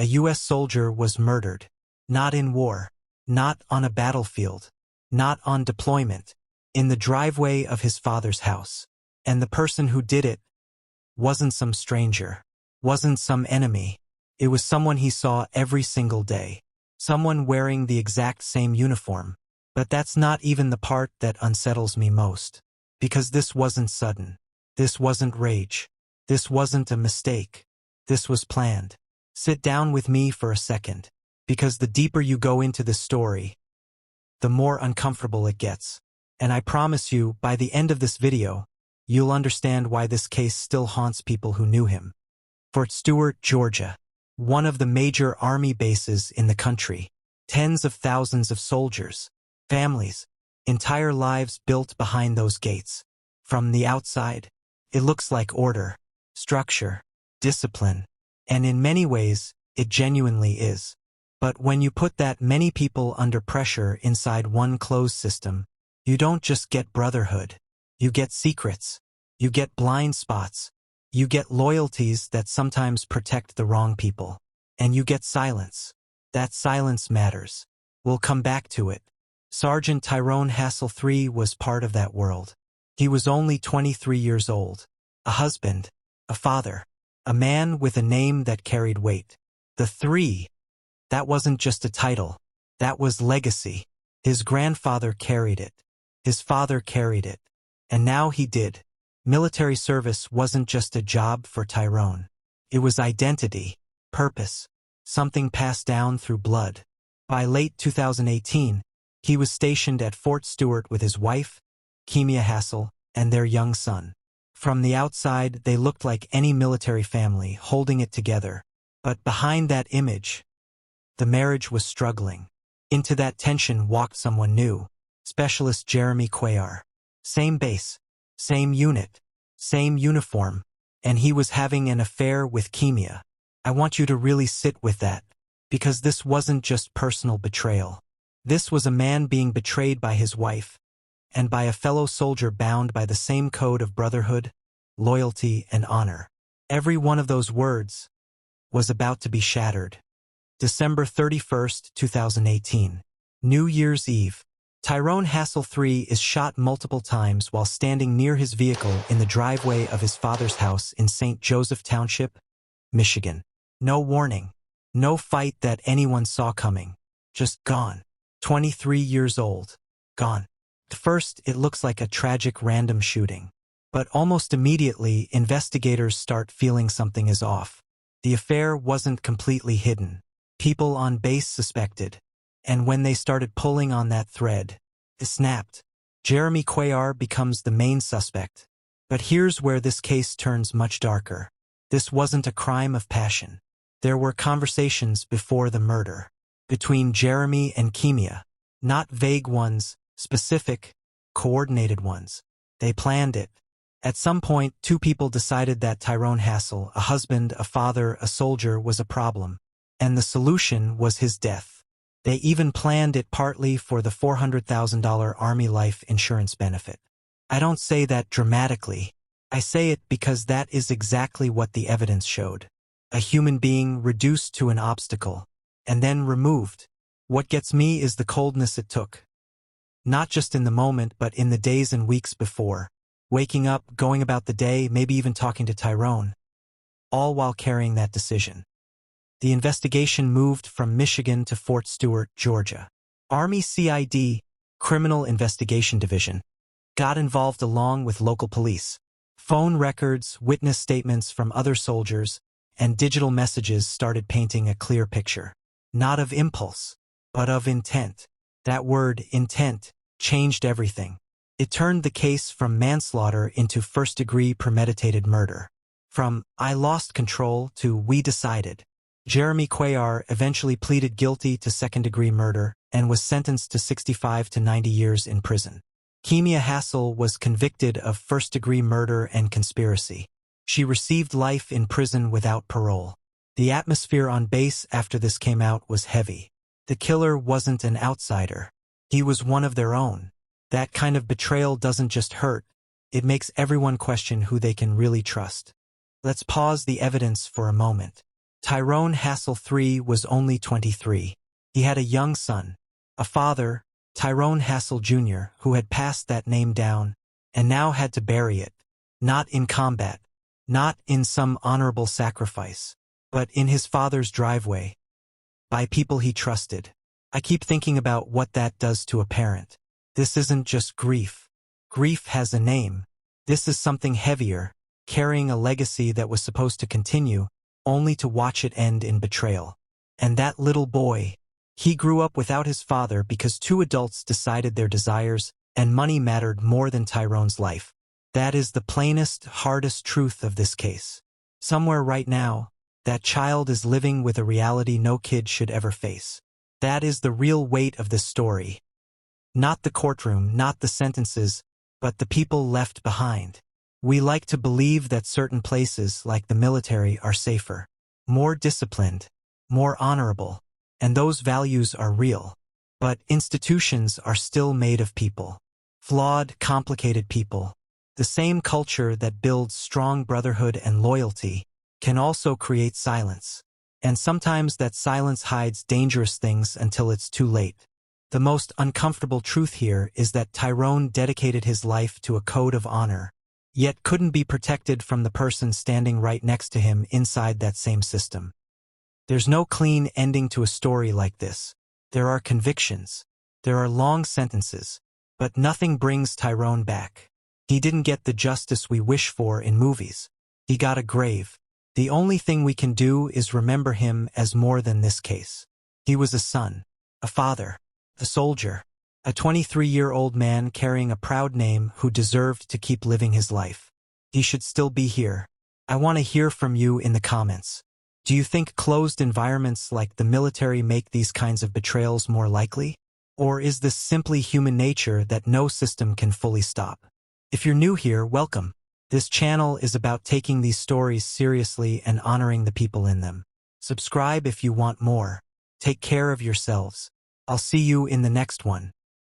A U.S. soldier was murdered. Not in war. Not on a battlefield. Not on deployment. In the driveway of his father's house. And the person who did it wasn't some stranger. Wasn't some enemy. It was someone he saw every single day. Someone wearing the exact same uniform. But that's not even the part that unsettles me most. Because this wasn't sudden. This wasn't rage. This wasn't a mistake. This was planned. Sit down with me for a second. Because the deeper you go into this story, the more uncomfortable it gets. And I promise you, by the end of this video, you'll understand why this case still haunts people who knew him. Fort Stewart, Georgia. One of the major army bases in the country. Tens of thousands of soldiers, families, entire lives built behind those gates. From the outside, it looks like order, structure, discipline, and in many ways, it genuinely is. But when you put that many people under pressure inside one closed system, you don't just get brotherhood. You get secrets. You get blind spots. You get loyalties that sometimes protect the wrong people. And you get silence. That silence matters. We'll come back to it. Sergeant Tyrone Hassel III was part of that world. He was only 23 years old. A husband. A father. A man with a name that carried weight. The three. That wasn't just a title. That was legacy. His grandfather carried it. His father carried it. And now he did. Military service wasn't just a job for Tyrone. It was identity, purpose, something passed down through blood. By late 2018, he was stationed at Fort Stewart with his wife, Kemia Hassel, and their young son. From the outside, they looked like any military family holding it together. But behind that image, the marriage was struggling. Into that tension walked someone new, Specialist Jeremy Cuellar. Same base, same unit, same uniform, and he was having an affair with Kemia. I want you to really sit with that, because this wasn't just personal betrayal. This was a man being betrayed by his wife, and by a fellow soldier bound by the same code of brotherhood, loyalty, and honor. Every one of those words was about to be shattered. December 31st, 2018. New Year's Eve. Tyrone Hassel III is shot multiple times while standing near his vehicle in the driveway of his father's house in St. Joseph Township, Michigan. No warning. No fight that anyone saw coming. Just gone. 23 years old. Gone. At first, it looks like a tragic random shooting. But almost immediately, investigators start feeling something is off. The affair wasn't completely hidden. People on base suspected. And when they started pulling on that thread, it snapped. Jeremy Cuellar becomes the main suspect. But here's where this case turns much darker. This wasn't a crime of passion. There were conversations before the murder. Between Jeremy and Kemia. Not vague ones, specific, coordinated ones. They planned it. At some point, two people decided that Tyrone Hassel, a husband, a father, a soldier, was a problem. And the solution was his death. They even planned it partly for the $400,000 Army life insurance benefit. I don't say that dramatically. I say it because that is exactly what the evidence showed. A human being reduced to an obstacle, and then removed. What gets me is the coldness it took. Not just in the moment, but in the days and weeks before. Waking up, going about the day, maybe even talking to Tyrone. All while carrying that decision. The investigation moved from Michigan to Fort Stewart, Georgia. Army CID, Criminal Investigation Division, got involved along with local police. Phone records, witness statements from other soldiers, and digital messages started painting a clear picture. Not of impulse, but of intent. That word, intent, changed everything. It turned the case from manslaughter into first-degree premeditated murder. From, I lost control, to we decided. Jeremy Cuellar eventually pleaded guilty to second-degree murder and was sentenced to 65 to 90 years in prison. Kemia Hassel was convicted of first-degree murder and conspiracy. She received life in prison without parole. The atmosphere on base after this came out was heavy. The killer wasn't an outsider. He was one of their own. That kind of betrayal doesn't just hurt. It makes everyone question who they can really trust. Let's pause the evidence for a moment. Tyrone Hassel III was only 23. He had a young son, a father, Tyrone Hassel Jr., who had passed that name down, and now had to bury it, not in combat, not in some honorable sacrifice, but in his father's driveway, by people he trusted. I keep thinking about what that does to a parent. This isn't just grief. Grief has a name. This is something heavier, carrying a legacy that was supposed to continue, only to watch it end in betrayal. And that little boy, he grew up without his father because two adults decided their desires and money mattered more than Tyrone's life. That is the plainest, hardest truth of this case. Somewhere right now, that child is living with a reality no kid should ever face. That is the real weight of this story. Not the courtroom, not the sentences, but the people left behind. We like to believe that certain places, like the military, are safer, more disciplined, more honorable, and those values are real. But institutions are still made of people. Flawed, complicated people. The same culture that builds strong brotherhood and loyalty can also create silence. And sometimes that silence hides dangerous things until it's too late. The most uncomfortable truth here is that Tyrone dedicated his life to a code of honor, yet couldn't be protected from the person standing right next to him inside that same system. There's no clean ending to a story like this. There are convictions. There are long sentences. But nothing brings Tyrone back. He didn't get the justice we wish for in movies. He got a grave. The only thing we can do is remember him as more than this case. He was a son, a father, a soldier, a 23-year-old man carrying a proud name who deserved to keep living his life. He should still be here. I want to hear from you in the comments. Do you think closed environments like the military make these kinds of betrayals more likely? Or is this simply human nature that no system can fully stop? If you're new here, welcome. This channel is about taking these stories seriously and honoring the people in them. Subscribe if you want more. Take care of yourselves. I'll see you in the next one.